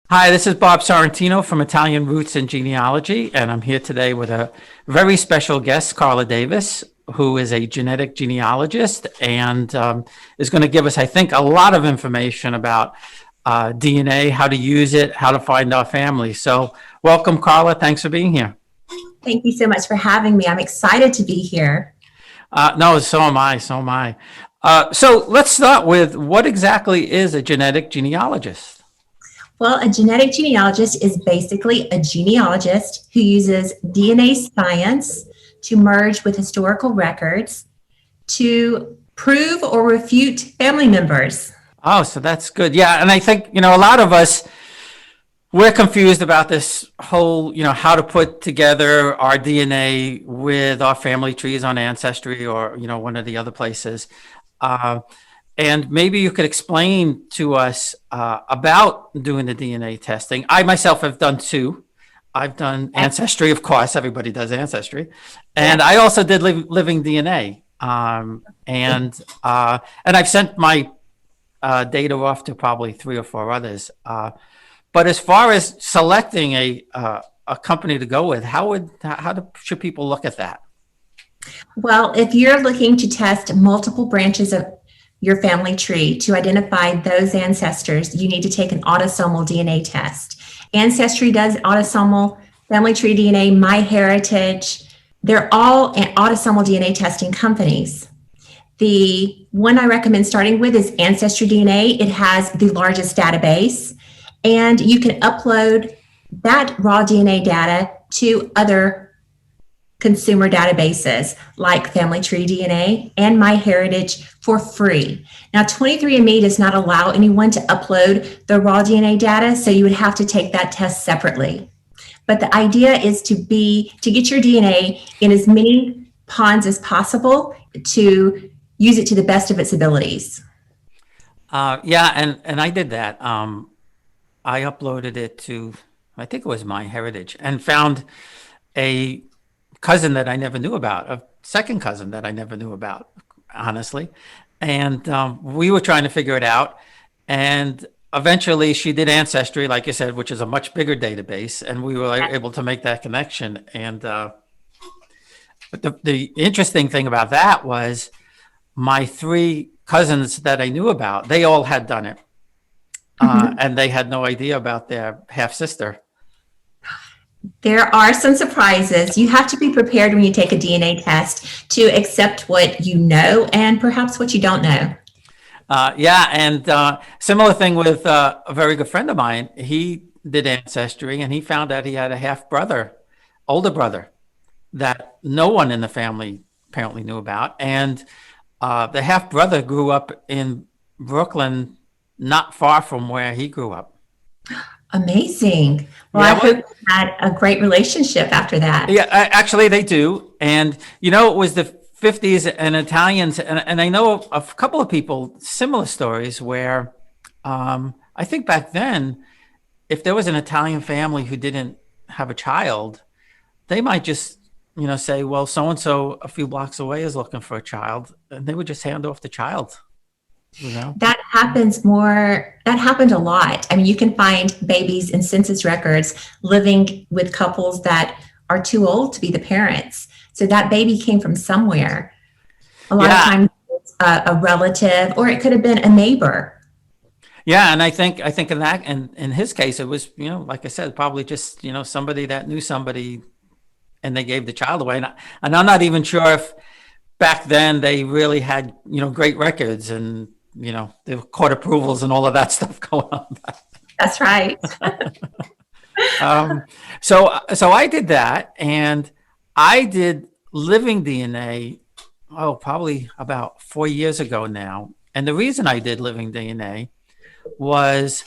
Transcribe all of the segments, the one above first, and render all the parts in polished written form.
Hi, this is Bob Sorrentino from Italian Roots and Genealogy, and I'm here today with a very special guest, Carla Davis, who is a genetic genealogist and is going to give us, I think, a lot of information about DNA, how to use it, how to find our family. So, welcome, Carla. Thanks for being here. Thank you so much for having me. I'm excited to be here. No, so am I. So am I. So, let's start with what exactly is a genetic genealogist? Well, a genetic genealogist is basically a genealogist who uses DNA science to merge with historical records to prove or refute family members. Oh, so that's good. Yeah, and I think, a lot of us, we're confused about this whole, how to put together our DNA with our family trees on Ancestry or, one of the other places. And maybe you could explain to us about doing the DNA testing. I myself have done two. I've done Ancestry, of course. Everybody does Ancestry, and I also did living DNA. And I've sent my data off to probably three or four others. But as far as selecting a company to go with, should people look at that? Well, if you're looking to test multiple branches of your family tree to identify those ancestors, you need to take an autosomal DNA test. Ancestry does autosomal, Family Tree DNA, MyHeritage. They're all autosomal DNA testing companies. The one I recommend starting with is Ancestry DNA. It has the largest database, and you can upload that raw DNA data to other consumer databases like Family Tree DNA and MyHeritage for free. Now, 23andMe does not allow anyone to upload the raw DNA data, so you would have to take that test separately. But the idea is to get your DNA in as many ponds as possible to use it to the best of its abilities. And I did that. I uploaded it to, I think it was MyHeritage, and found a cousin that I never knew about, a second cousin that I never knew about, honestly. And we were trying to figure it out. And eventually she did Ancestry, like you said, which is a much bigger database. And we were able to make that connection. And but the interesting thing about that was my three cousins that I knew about, they all had done it. And they had no idea about their half sister. There are some surprises. You have to be prepared when you take a DNA test to accept what you know and perhaps what you don't know. Similar thing with a very good friend of mine. He did Ancestry, and he found out he had a half brother, older brother, that no one in the family apparently knew about. And the half brother grew up in Brooklyn, not far from where he grew up. Amazing. Well, I hope you had a great relationship after that. Yeah, actually they do. And, it was the 50s and Italians. And I know a couple of people, similar stories where I think back then, if there was an Italian family who didn't have a child, they might just, say, well, so-and-so a few blocks away is looking for a child. And they would just hand off the child. That happened a lot. I mean, you can find babies in census records living with couples that are too old to be the parents. So that baby came from somewhere. A lot of times it's a relative, or it could have been a neighbor. Yeah, and I think in that, and in his case, it was, like I said, probably just, somebody that knew somebody, and they gave the child away. And I'm not even sure if back then they really had, great records and the court approvals and all of that stuff going on. That's right. So I did that, and I did living DNA, probably about 4 years ago now. And the reason I did living DNA was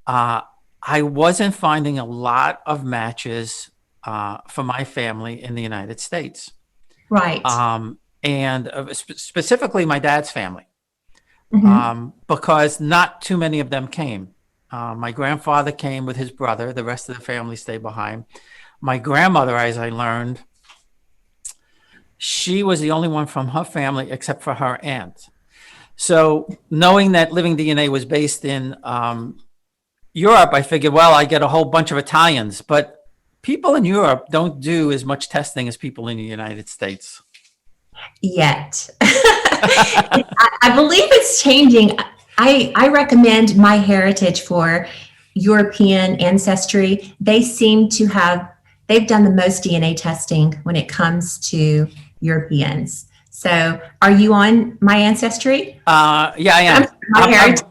I wasn't finding a lot of matches for my family in the United States. Right. And specifically my dad's family. Because not too many of them came. My grandfather came with his brother. The rest of the family stayed behind. My grandmother, as I learned, she was the only one from her family except for her aunt. So knowing that living DNA was based in Europe, I figured, well, I get a whole bunch of Italians, but people in Europe don't do as much testing as people in the United States. Yet. I believe it's changing. I recommend MyHeritage for European ancestry. They seem to have, they've done the most DNA testing when it comes to Europeans. So are you on My Ancestry? Yeah, I am.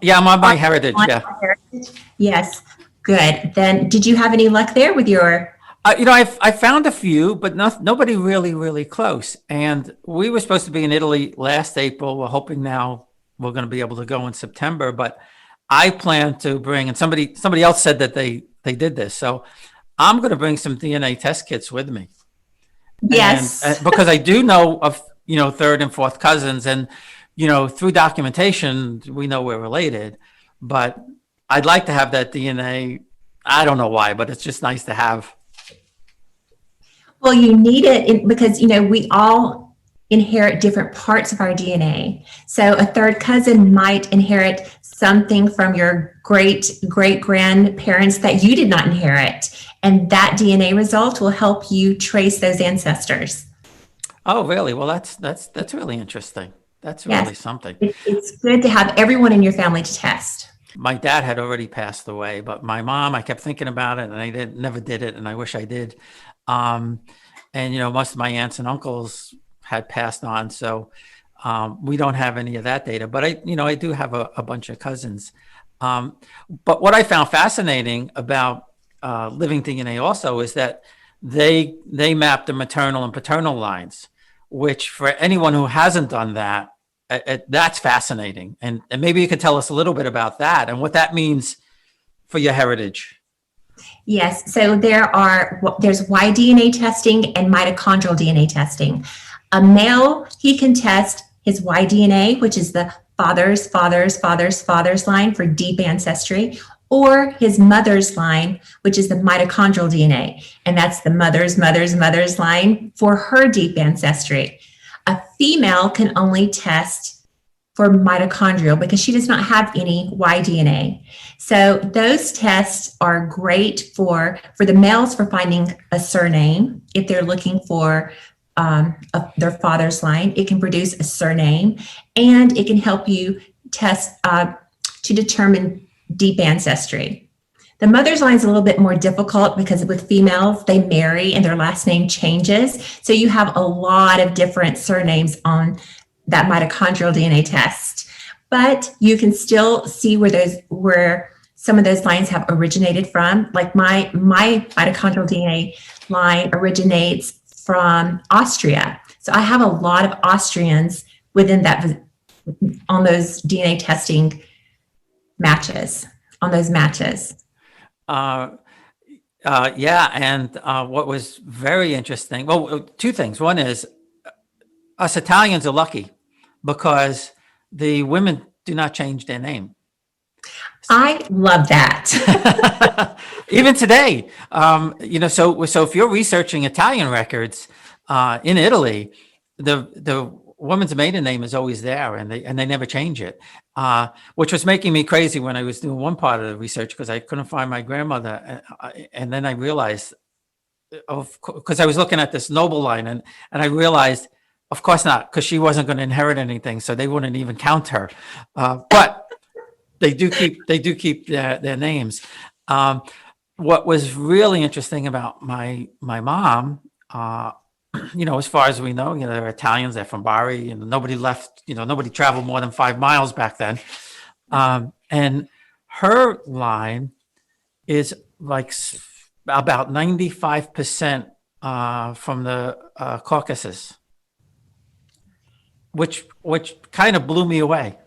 Yeah, I'm on MyHeritage. Yeah. MyHeritage? Yes. Good. Then did you have any luck there with your? I found a few, but nobody really close. And we were supposed to be in Italy last April. We're hoping now we're going to be able to go in September. But I plan to bring, and somebody else said that they did this, so I'm going to bring some DNA test kits with me. Yes. And because I do know of third and fourth cousins, and through documentation we know we're related. But I'd like to have that DNA. I don't know why, but it's just nice to have. Well, you need it because, we all inherit different parts of our DNA. So a third cousin might inherit something from your great grandparents that you did not inherit. And that DNA result will help you trace those ancestors. Oh, really? Well, that's really interesting. That's really something. It's good to have everyone in your family to test. My dad had already passed away, but my mom, I kept thinking about it, and I never did it, and I wish I did. And most of my aunts and uncles had passed on, so we don't have any of that data. But I do have a bunch of cousins. But what I found fascinating about living DNA also is that they map the maternal and paternal lines, which for anyone who hasn't done that, that's fascinating. And maybe you could tell us a little bit about that and what that means for your heritage. Yes. So there's Y-DNA testing and mitochondrial DNA testing. A male, he can test his Y-DNA, which is the father's line for deep ancestry, or his mother's line, which is the mitochondrial DNA. And that's the mother's line for her deep ancestry. A female can only test for mitochondrial because she does not have any Y-DNA. So those tests are great for the males for finding a surname. If they're looking for their father's line, it can produce a surname, and it can help you test to determine deep ancestry. The mother's line is a little bit more difficult because with females, they marry and their last name changes. So you have a lot of different surnames on that mitochondrial DNA test. But you can still see where some of those lines have originated from. Like my mitochondrial DNA line originates from Austria. So I have a lot of Austrians within that, on those DNA testing matches, on those matches. Yeah. And what was very interesting, well, two things. One is us Italians are lucky because the women do not change their name. I love that. Even today, so if you're researching Italian records in Italy, the woman's maiden name is always there, and they never change it, which was making me crazy when I was doing one part of the research because I couldn't find my grandmother, and then I realized, because I was looking at this noble line, and I realized, of course not, because she wasn't going to inherit anything, so they wouldn't even count her. But they do keep their names. What was really interesting about my mom, as far as we know, they're Italians, they're from Bari, and nobody left, nobody traveled more than 5 miles back then. And her line is like about 95% from the Caucasus, which kind of blew me away.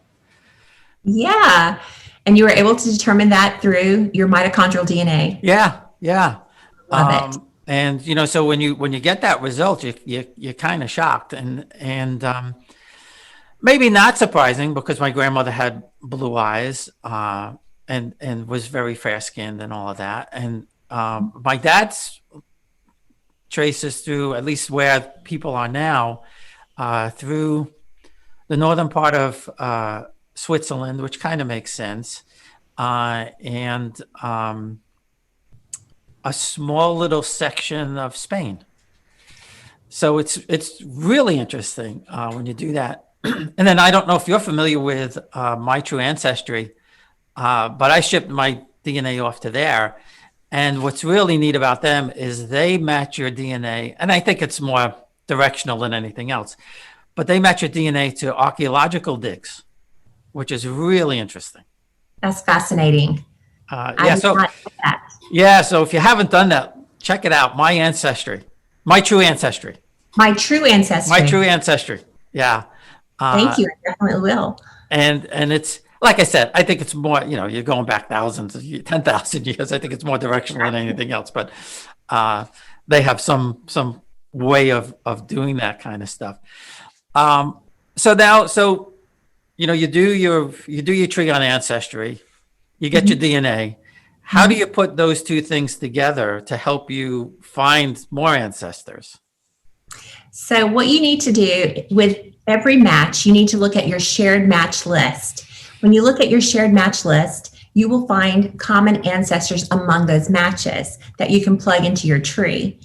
Yeah. And you were able to determine that through your mitochondrial DNA. Yeah. Love it. And so when you get that result, you're kind of shocked, and maybe not surprising because my grandmother had blue eyes and was very fair skinned and all of that. And my dad's traces through, at least where people are now, through the northern part of Switzerland, which kind of makes sense. and a small little section of Spain. So it's really interesting when you do that. And then I don't know if you're familiar with My True Ancestry, but I shipped my DNA off to there. And what's really neat about them is they match your DNA, and I think it's more directional than anything else, but they match your DNA to archaeological digs, which is really interesting. That's fascinating. Yeah, I did so not know that. yeah, so if you haven't done that, check it out. My Ancestry, My True Ancestry, My True Ancestry. My True Ancestry. Yeah. Thank you. I definitely will. And it's like I said, I think it's more, you're going back thousands of 10,000 years. I think it's more directional than anything else, but they have some way of doing that kind of stuff. So now, you do your tree on Ancestry, you get your DNA. How do you put those two things together to help you find more ancestors? So what you need to do with every match, you need to look at your shared match list. When you look at your shared match list, you will find common ancestors among those matches that you can plug into your tree.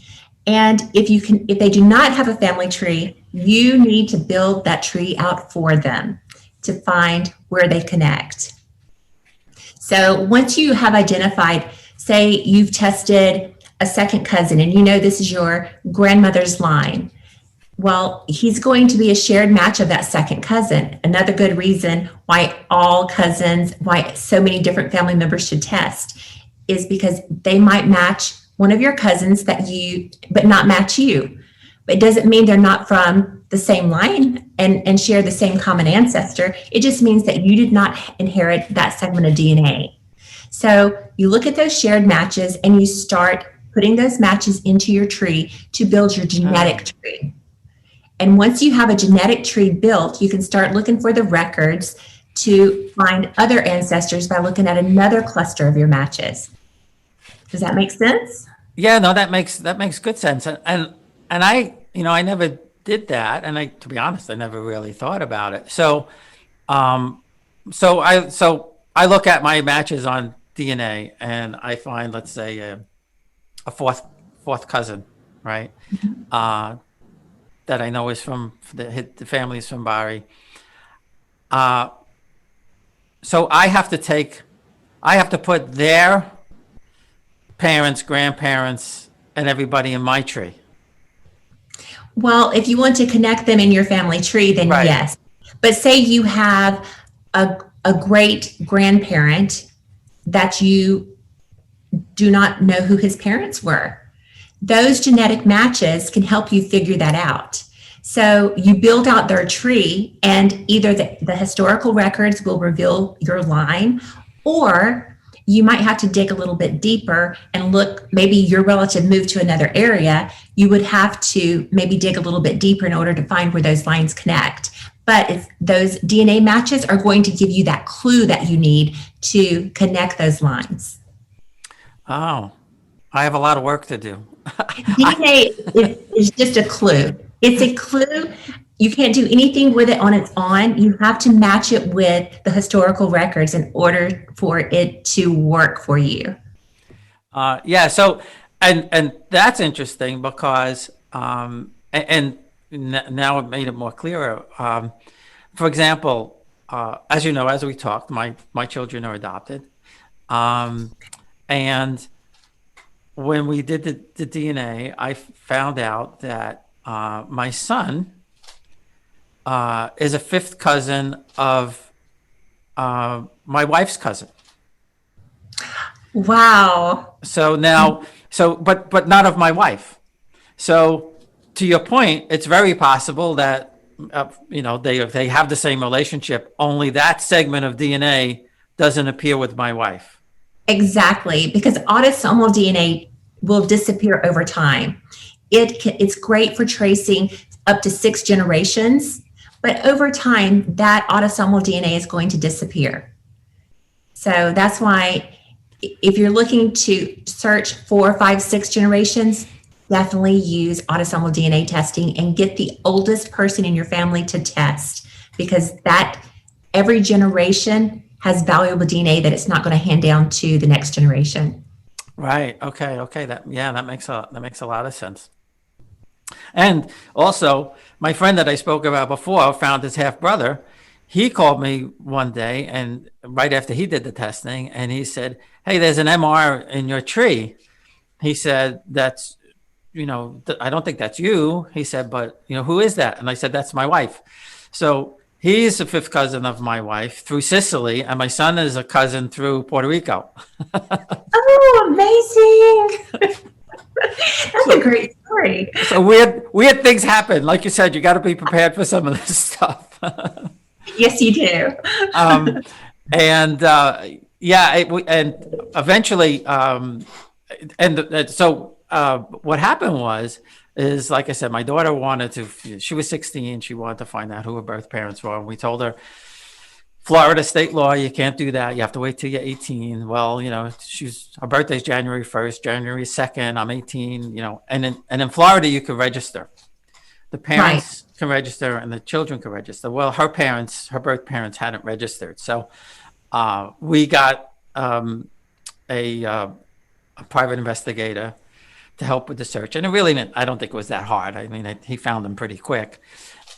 And if they do not have a family tree, you need to build that tree out for them to find where they connect. So once you have identified, say you've tested a second cousin and you know this is your grandmother's line, well, he's going to be a shared match of that second cousin. Another good reason why why so many different family members should test is because they might match one of your cousins but not match you. But it doesn't mean they're not from the same line and share the same common ancestor. It just means that you did not inherit that segment of DNA. So you look at those shared matches and you start putting those matches into your tree to build your genetic tree. And once you have a genetic tree built, you can start looking for the records to find other ancestors by looking at another cluster of your matches. Does that make sense? Yeah, no, that makes good sense. And I never did that. And to be honest, I never really thought about it. So I look at my matches on DNA and I find, let's say, a fourth cousin, right? That I know is from the family is from Bari. So I have to put their parents, grandparents, and everybody in my tree. Well, if you want to connect them in your family tree, then Right. Yes. But say you have a great grandparent that you do not know who his parents were. Those genetic matches can help you figure that out. So you build out their tree, and either the historical records will reveal your line, or you might have to dig a little bit deeper and look. Maybe your relative moved to another area. You would have to maybe dig a little bit deeper in order to find where those lines connect. But those DNA matches are going to give you that clue that you need to connect those lines. Oh, I have a lot of work to do. DNA is just a clue. It's a clue. You can't do anything with it on its own. You have to match it with the historical records in order for it to work for you. Yeah. So, and that's interesting because, and now it made it more clearer. For example, as you know, as we talked, my children are adopted, and when we did the DNA, I found out that my son is a fifth cousin of my wife's cousin. Wow. So now, but not of my wife. So to your point, it's very possible that they have the same relationship. Only that segment of DNA doesn't appear with my wife. Exactly, because autosomal DNA will disappear over time. It's great for tracing up to 6 generations, but over time, that autosomal DNA is going to disappear. So that's why if you're looking to search 4, 5, 6 generations, definitely use autosomal DNA testing and get the oldest person in your family to test, because that every generation has valuable DNA that it's not going to hand down to the next generation. Right. Okay. That makes a lot of sense. And also, my friend that I spoke about before found his half brother. He called me one day, and right after he did the testing, and he said, "Hey, there's an MR in your tree." He said, "That's, I don't think that's you." He said, "But who is that?" And I said, "That's my wife." So he's a fifth cousin of my wife through Sicily, and my son is a cousin through Puerto Rico. Oh, amazing. That's a great story. So weird things happen. Like you said, you got to be prepared for some of this stuff. Yes, you do. And yeah, and eventually, so what happened is like I said, my daughter wanted to. She was 16. She wanted to find out who her birth parents were, and we told her, Florida state law, you can't do that. You have to wait till you're 18. Well, her birthday's January 1st, January 2nd. I'm 18. And in Florida, you can register. The parents can register and the children can register. Well, her birth parents hadn't registered. So we got a private investigator to help with the search. And I don't think it was that hard. I mean, he found them pretty quick.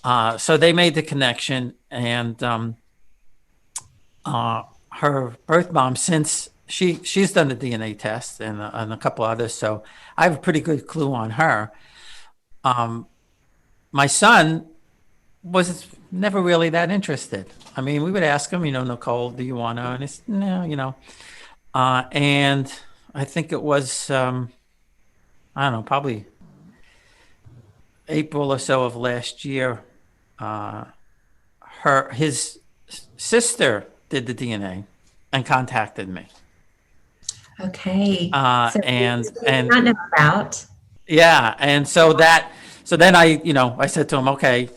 So they made the connection, and her birth mom, since she's done the DNA test and a couple others. So I have a pretty good clue on her. My son was never really that interested. I mean, we would ask him, Nicole, do you want to? And he's, no, and I think it was, I don't know, probably April or so of last year, his sister did the DNA and contacted me. Okay. So and not know about. Yeah, and so then I said to him, okay,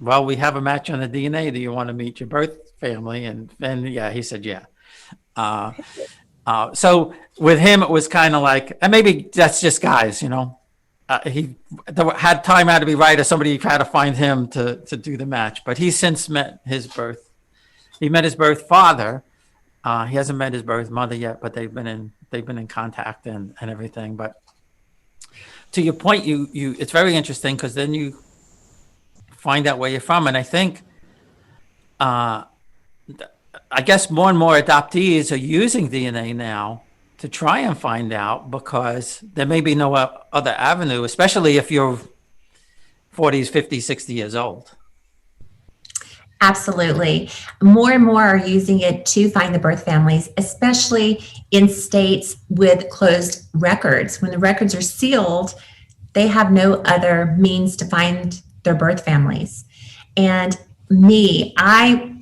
well, we have a match on the DNA. Do you want to meet your birth family? And yeah, he said, yeah. So with him, it was kind of like, and maybe that's just guys, he had time had to be right, or somebody had to find him to do the match. But he's since met his birth. He met his birth father. He hasn't met his birth mother yet, but they've been in contact and everything. But to your point, it's very interesting, because then you find out where you're from. And I think, I guess more and more adoptees are using DNA now to try and find out, because there may be no other avenue, especially if you're 40s, 50s, 60 years old. Absolutely. More and more are using it to find the birth families, especially in states with closed records. When the records are sealed, they have no other means to find their birth families. And I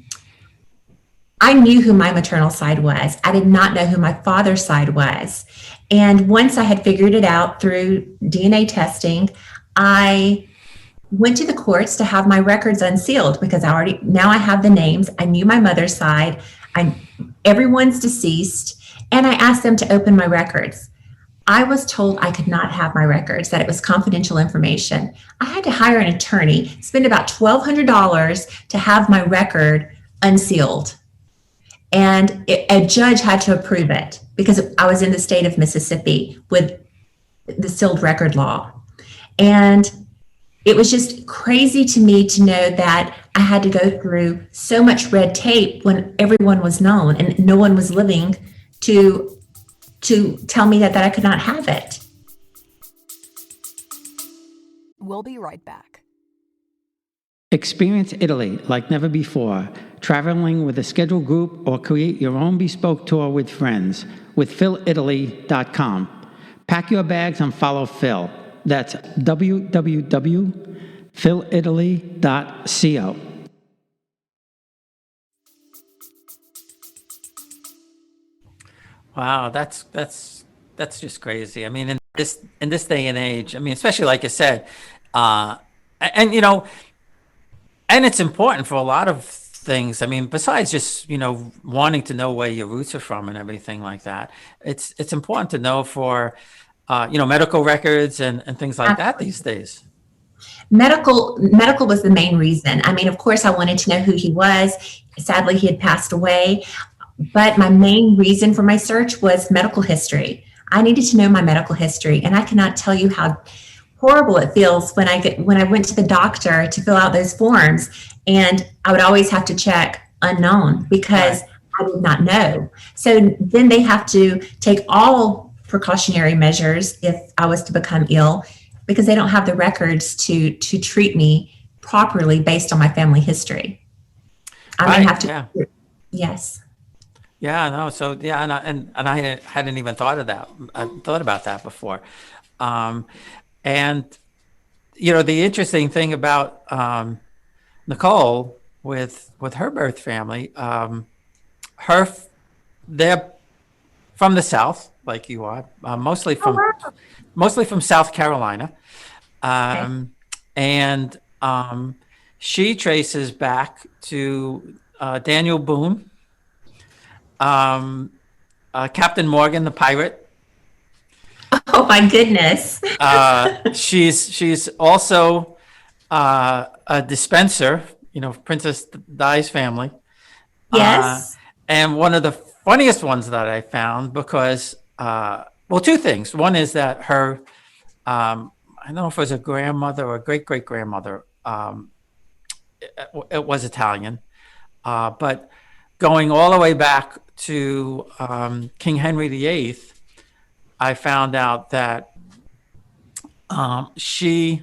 knew who my maternal side was. I did not know who my father's side was. And once I had figured it out through DNA testing, I went to the courts to have my records unsealed, because now I have the names. I knew my mother's side. Everyone's deceased. And I asked them to open my records. I was told I could not have my records, that it was confidential information. I had to hire an attorney, spend about $1,200 to have my record unsealed. And a judge had to approve it, because I was in the state of Mississippi with the sealed record law. And it was just crazy to me to know that I had to go through so much red tape when everyone was known and no one was living to tell me that I could not have it. We'll be right back. Experience Italy like never before, traveling with a scheduled group or create your own bespoke tour with friends with PhilItaly.com. Pack your bags and follow Phil. That's www.philitaly.co. Wow, that's just crazy. I mean, in this day and age, I mean, especially like you said, and and it's important for a lot of things. I mean, besides just wanting to know where your roots are from and everything like that, it's important to know for medical records and things like that these days. Medical was the main reason. I mean, of course, I wanted to know who he was. Sadly, he had passed away. But my main reason for my search was medical history. I needed to know my medical history, and I cannot tell you how horrible it feels when I went to the doctor to fill out those forms, and I would always have to check unknown because I did not know. So then they have to take all precautionary measures if I was to become ill, because they don't have the records to treat me properly based on my family history. I may have to. Yeah. Yes. Yeah, no. So yeah, and I hadn't even thought of that. I thought about that before, and the interesting thing about Nicole with her birth family, they're from the South, like you are, mostly from South Carolina, and she traces back to Daniel Boone. Captain Morgan, the pirate. Oh my goodness. She's also a dispenser, Princess Di's family. Yes. And one of the funniest ones that I found, because, two things. One is that her, I don't know if it was a grandmother or a great-great-grandmother, it was Italian, but going all the way back to King Henry VIII, I found out that she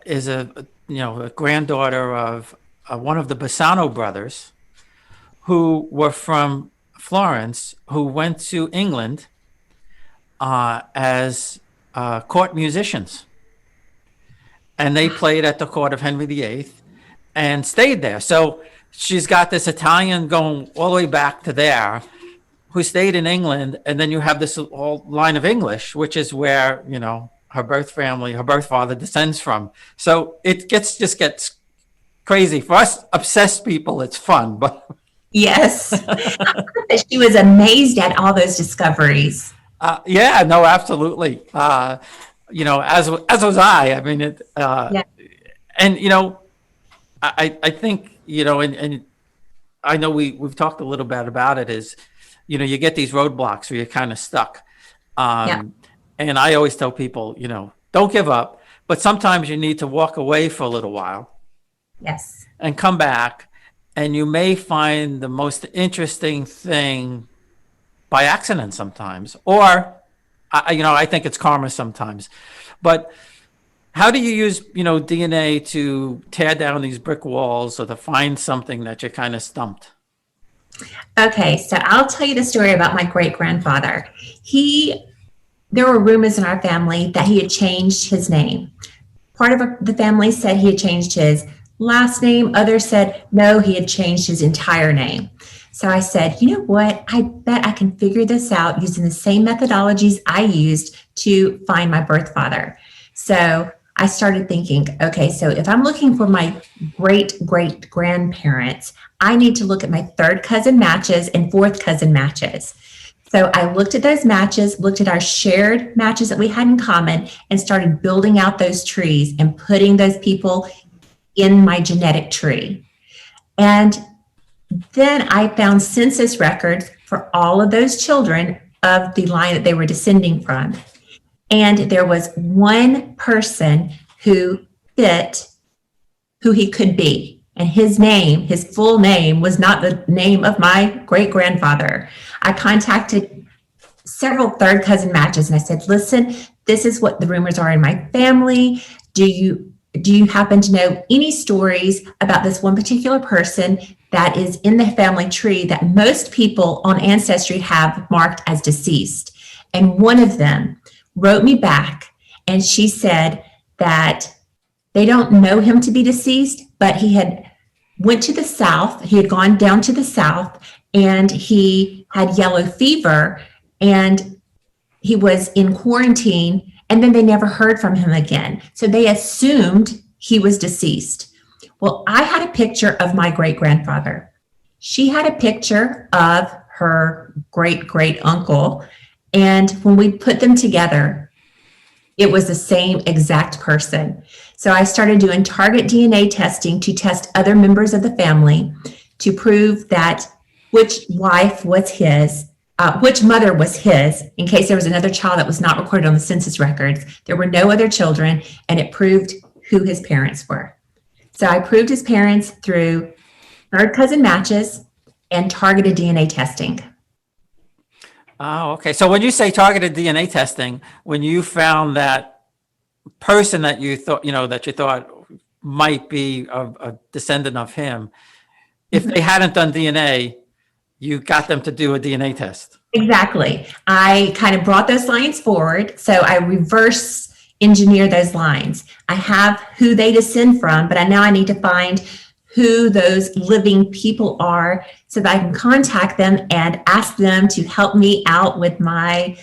is a granddaughter of one of the Bassano brothers, who were from Florence, who went to England as court musicians, and they played at the court of Henry VIII and stayed there. So she's got this Italian going all the way back to there, who stayed in England, and then you have this whole line of English, which is where her birth father descends from. So it just gets crazy for us obsessed people. It's fun, but yes, she was amazed at all those discoveries. Yeah, no, absolutely. As was I. I mean, and I think, and I know we've talked a little bit about it, is, you get these roadblocks where you're kind of stuck. And I always tell people, don't give up, but sometimes you need to walk away for a little while. Yes. And come back, and you may find the most interesting thing by accident sometimes, or, I think it's karma sometimes. But how do you use, DNA to tear down these brick walls or to find something that you're kind of stumped? Okay, so I'll tell you the story about my great-grandfather. There were rumors in our family that he had changed his name. Part of the family said he had changed his last name. Others said, no, he had changed his entire name. So I said, you know what? I bet I can figure this out using the same methodologies I used to find my birth father. So I started thinking, okay, so if I'm looking for my great-great-grandparents, I need to look at my third cousin matches and fourth cousin matches. So I looked at those matches, looked at our shared matches that we had in common, and started building out those trees and putting those people in my genetic tree. And then I found census records for all of those children of the line that they were descending from. And there was one person who fit who he could be. And his full name, was not the name of my great-grandfather. I contacted several third cousin matches, and I said, listen, this is what the rumors are in my family. Do you happen to know any stories about this one particular person that is in the family tree that most people on Ancestry have marked as deceased? And one of them wrote me back, and she said that they don't know him to be deceased, but he had went to the South. He had gone down to the South, and he had yellow fever, and he was in quarantine, and then they never heard from him again. So they assumed he was deceased. Well, I had a picture of my great-grandfather. She had a picture of her great-great-uncle. And when we put them together, It was the same exact person. So I started doing target DNA testing to test other members of the family to prove that which wife was his, which mother was his, in case there was another child that was not recorded on the census records. There were no other children, and it proved who his parents were. So I proved his parents through third cousin matches and targeted DNA testing. Oh, okay. So when you say targeted DNA testing, when you found that person that you thought might be a descendant of him, if they hadn't done DNA, you got them to do a DNA test. Exactly. I kind of brought those lines forward. So I reverse engineer those lines. I have who they descend from, but now I need to find who those living people are so that I can contact them and ask them to help me out with my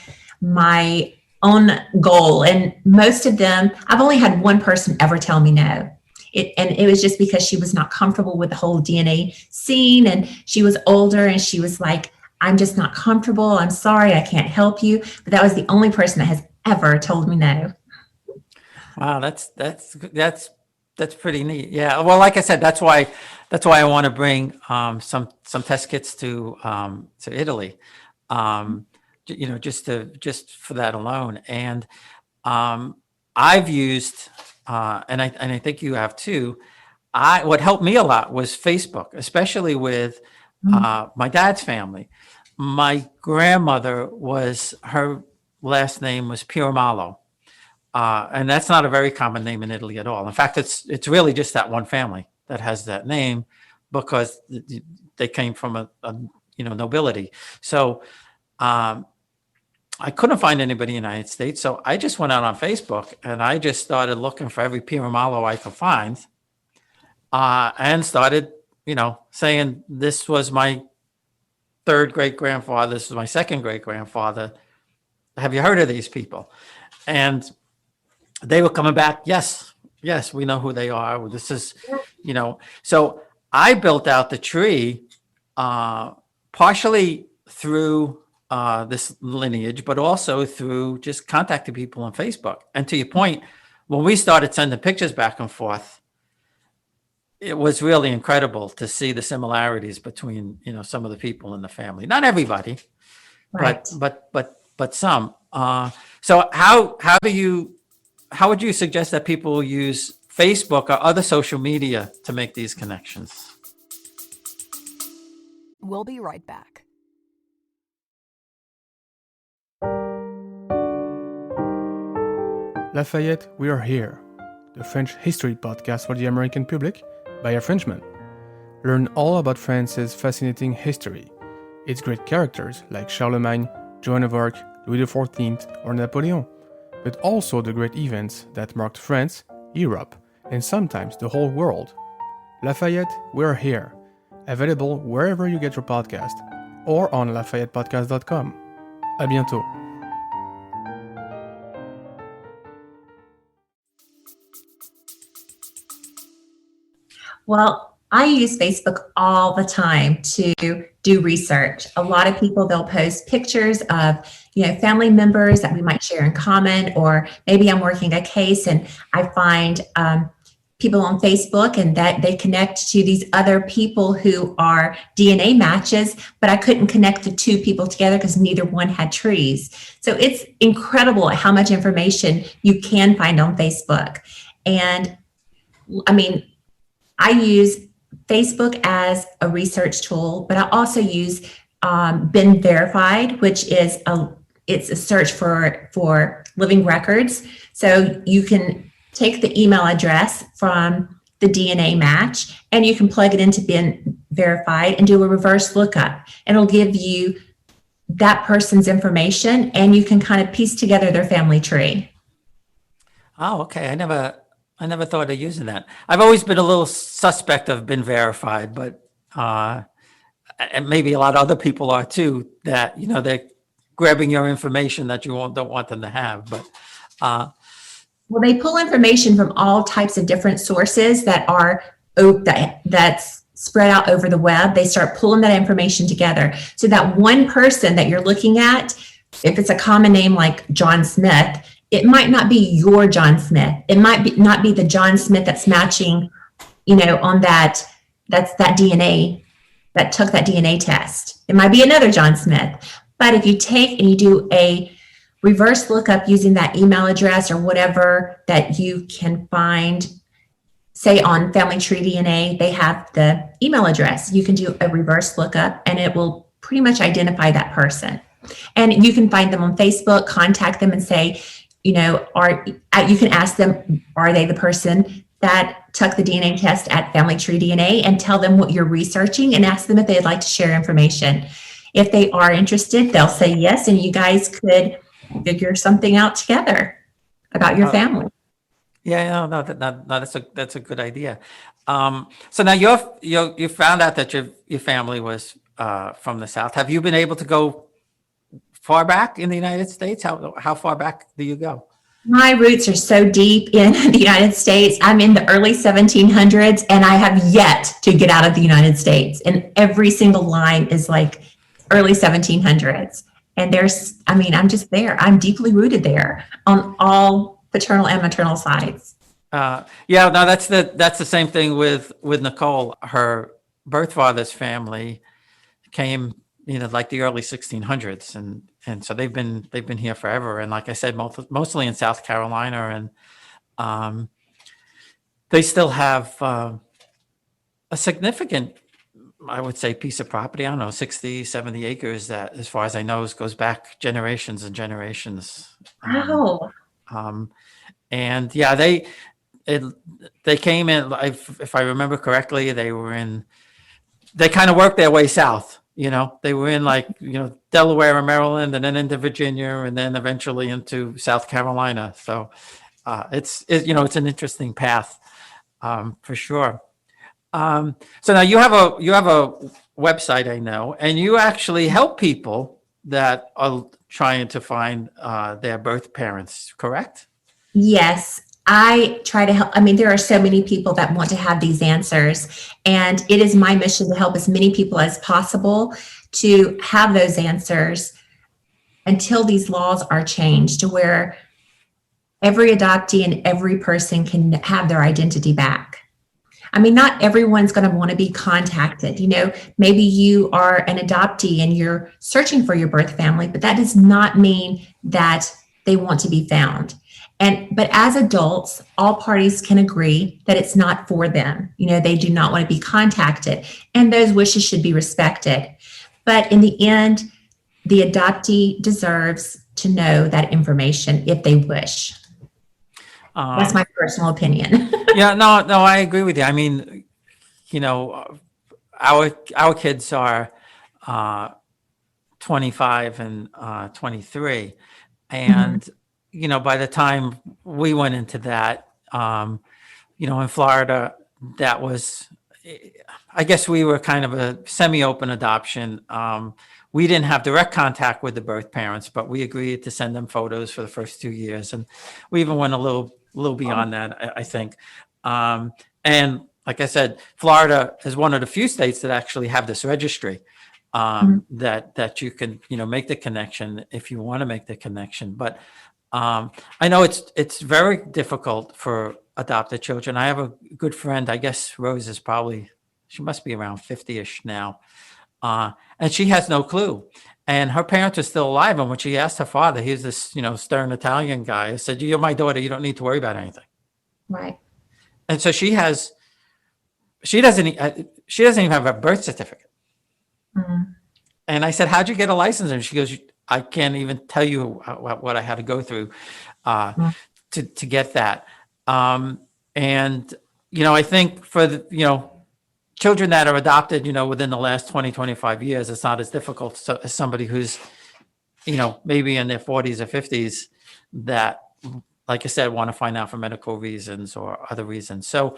own goal. And most of them, I've only had one person ever tell me no. It was just because she was not comfortable with the whole DNA scene, and she was older, and she was like, I'm just not comfortable. I'm sorry, I can't help you. But that was the only person that has ever told me no. Wow, that's pretty neat. Yeah. Well, like I said, that's why I want to bring some test kits to Italy. Just for that alone. And I've used and I think you have too. What helped me a lot was Facebook, especially with my dad's family. My grandmother her last name was Piramalo. And that's not a very common name in Italy at all. In fact, it's really just that one family that has that name because they came from a nobility. So I couldn't find anybody in the United States. So I just went out on Facebook and I just started looking for every Piramalo I could find and started, saying this was my third great grandfather. This was my second great grandfather. Have you heard of these people? And they were coming back. Yes, we know who they are. This is, so I built out the tree partially through this lineage, but also through just contacting people on Facebook. And to your point, when we started sending pictures back and forth, it was really incredible to see the similarities between, some of the people in the family. Not everybody, Right. but some. So how would you suggest that people use Facebook or other social media to make these connections? We'll be right back. Lafayette, we are here. The French history podcast for the American public by a Frenchman. Learn all about France's fascinating history, its great characters like Charlemagne, Joan of Arc, Louis XIV, or Napoleon, but also the great events that marked France, Europe, and sometimes the whole world. Lafayette, we're here. Available wherever you get your podcast or on LafayettePodcast.com. À bientôt. Well, I use Facebook all the time to do research. A lot of people, they'll post pictures of, family members that we might share in common, or maybe I'm working a case and I find people on Facebook and that they connect to these other people who are DNA matches, but I couldn't connect the two people together because neither one had trees. So it's incredible how much information you can find on Facebook. And I use Facebook as a research tool, but I also use Been Verified, which is it's a search for living records. So you can take the email address from the DNA match and you can plug it into Been Verified and do a reverse lookup. And it'll give you that person's information and you can kind of piece together their family tree. Oh, okay. I never thought of using that. I've always been a little suspect of Been Verified, but and maybe a lot of other people are too, that, they're grabbing your information that you don't want them to have. But well, they pull information from all types of different sources that are that's spread out over the web. They start pulling that information together. So that one person that you're looking at, if it's a common name like John Smith, it might not be your John Smith. It might not be the John Smith that's matching, on that's that DNA, that took that DNA test. It might be another John Smith. But if you take and you do a reverse lookup using that email address or whatever that you can find, say on Family Tree DNA, they have the email address. You can do a reverse lookup and it will pretty much identify that person. And you can find them on Facebook, contact them and say, you can ask them, are they the person that took the DNA test at Family Tree DNA, and tell them what you're researching and ask them if they'd like to share information. If they are interested, they'll say yes, and you guys could figure something out together about your family. Yeah, no, that's a good idea. So now you found out that your family was from the South. Have you been able to go far back in the United States? How far back do you go? My roots are so deep in the United States. I'm in the early 1700s, and I have yet to get out of the United States. And every single line is like early 1700s. And I'm just there. I'm deeply rooted there on all paternal and maternal sides. That's the same thing with Nicole. Her birth father's family came, like the early 1600s, and so they've been here forever. And like I said, mostly in South Carolina, and they still have a significant, I would say, piece of property. I don't know, 60, 70 acres that, as far as I know, goes back generations and generations. Wow. And yeah, they came in, if I remember correctly, they kind of worked their way south. They were in Delaware and Maryland, and then into Virginia, and then eventually into South Carolina. So it's an interesting path, for sure. So now you have a website, I know, and you actually help people that are trying to find their birth parents, correct? Yes, I try to help. There are so many people that want to have these answers, and it is my mission to help as many people as possible to have those answers until these laws are changed to where every adoptee and every person can have their identity back. Not everyone's going to want to be contacted. Maybe you are an adoptee and you're searching for your birth family, but that does not mean that they want to be found. But as adults, all parties can agree that it's not for them. They do not want to be contacted, and those wishes should be respected. But in the end, the adoptee deserves to know that information if they wish. That's my personal opinion. Yeah, no, I agree with you. Our kids are 25 and 23, and by the time we went into that, in Florida, that was, I guess we were kind of a semi-open adoption. We didn't have direct contact with the birth parents, but we agreed to send them photos for the first 2 years, and we even went a little beyond that, I think. And like I said, Florida is one of the few states that actually have this registry, that you can, make the connection if you want to make the connection. But I know it's very difficult for adopted children. I have a good friend, I guess Rose is she must be around 50-ish now. And she has no clue. And her parents are still alive. And when she asked her father, he's this, stern Italian guy, I said, "You're my daughter. You don't need to worry about anything." Right. And so she doesn't even have a birth certificate. Mm-hmm. And I said, "How'd you get a license?" And she goes, "I can't even tell you what I had to go through to get that." And, I think for the, children that are adopted, within the last 20, 25 years, it's not as difficult as somebody who's, maybe in their 40s or 50s that, like I said, want to find out for medical reasons or other reasons. So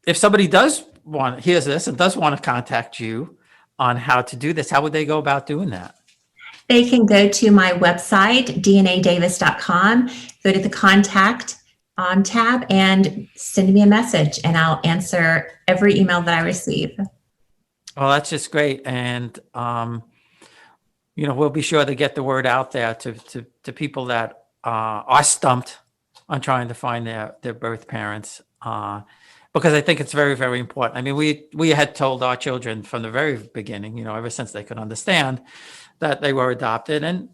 if somebody hears this and does want to contact you on how to do this, how would they go about doing that? They can go to my website, dnadavis.com, go to the contact tab and send me a message, and I'll answer every email that I receive. Well, that's just great. And, we'll be sure to get the word out there to people that are stumped on trying to find their birth parents, because I think it's very, very important. I mean, we had told our children from the very beginning, ever since they could understand, that they were adopted. And,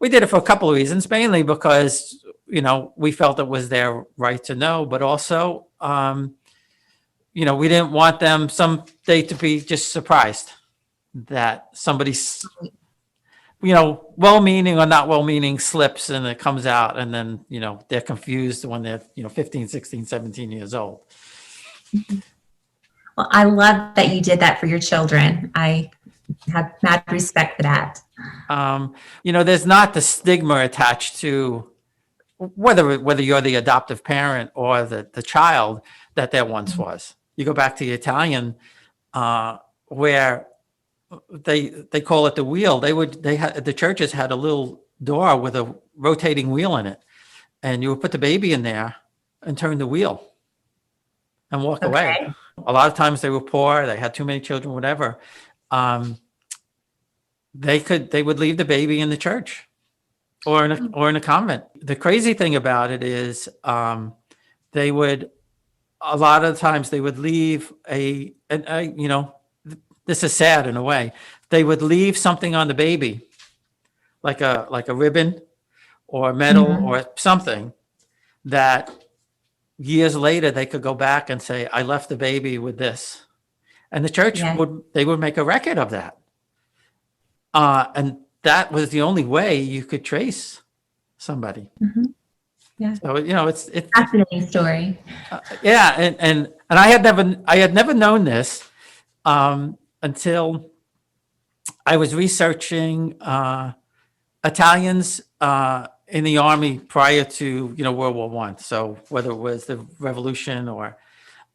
we did it for a couple of reasons, mainly because, we felt it was their right to know, but also, we didn't want them someday to be just surprised that somebody's, well-meaning or not well-meaning slips and it comes out, and then, they're confused when they're, 15, 16, 17 years old. Well, I love that you did that for your children. I have mad respect for that. There's not the stigma attached to whether you're the adoptive parent or the child that there once was. You go back to the Italian, where they call it the wheel. The churches had a little door with a rotating wheel in it, and you would put the baby in there and turn the wheel and walk away. A lot of times they were poor, they had too many children, whatever. They would leave the baby in the church or in a convent. The crazy thing about it is, a lot of times they would leave this is sad in a way. They would leave something on the baby, like a ribbon or a medal or something, that years later they could go back and say, I left the baby with this. And the church would make a record of that. And that was the only way you could trace somebody. Yeah. So, it's Fascinating story. and I had never known this, until I was researching Italians in the army prior to World War I. So whether it was the Revolution or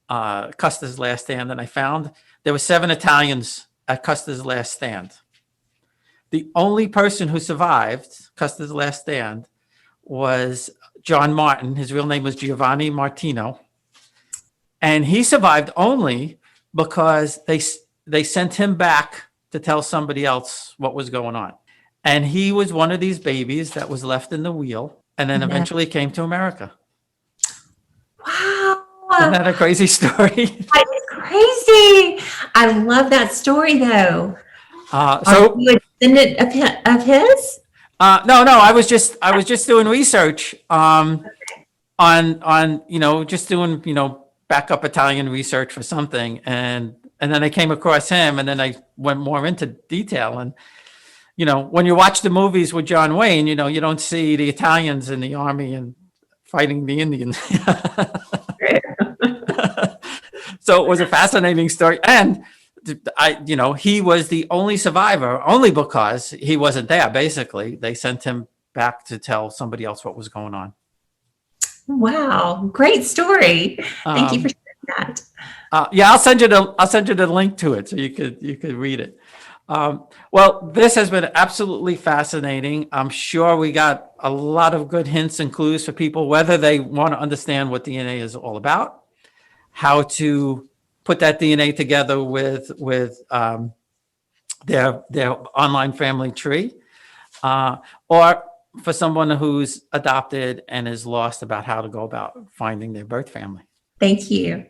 Custer's Last Stand, and I found there were 7 Italians at Custer's Last Stand. The only person who survived Custer's Last Stand was John Martin. His real name was Giovanni Martino, and he survived only because they sent him back to tell somebody else what was going on. And he was one of these babies that was left in the wheel and then eventually came to America. Wow. Isn't that a crazy story? That is crazy. I love that story, though. So you a descendant of his? No, I was just doing research on just doing backup Italian research for something, and then I came across him, and then I went more into detail. And when you watch the movies with John Wayne, you don't see the Italians in the army and fighting the Indians. So it was a fascinating story, and he was the only survivor, only because he wasn't there. Basically, they sent him back to tell somebody else what was going on. Wow, great story. Thank you for sharing that. I'll send you the link to it so you could read it. Well, this has been absolutely fascinating. I'm sure we got a lot of good hints and clues for people, whether they want to understand what DNA is all about, how to put that DNA together with their online family tree, or for someone who's adopted and is lost about how to go about finding their birth family. Thank you.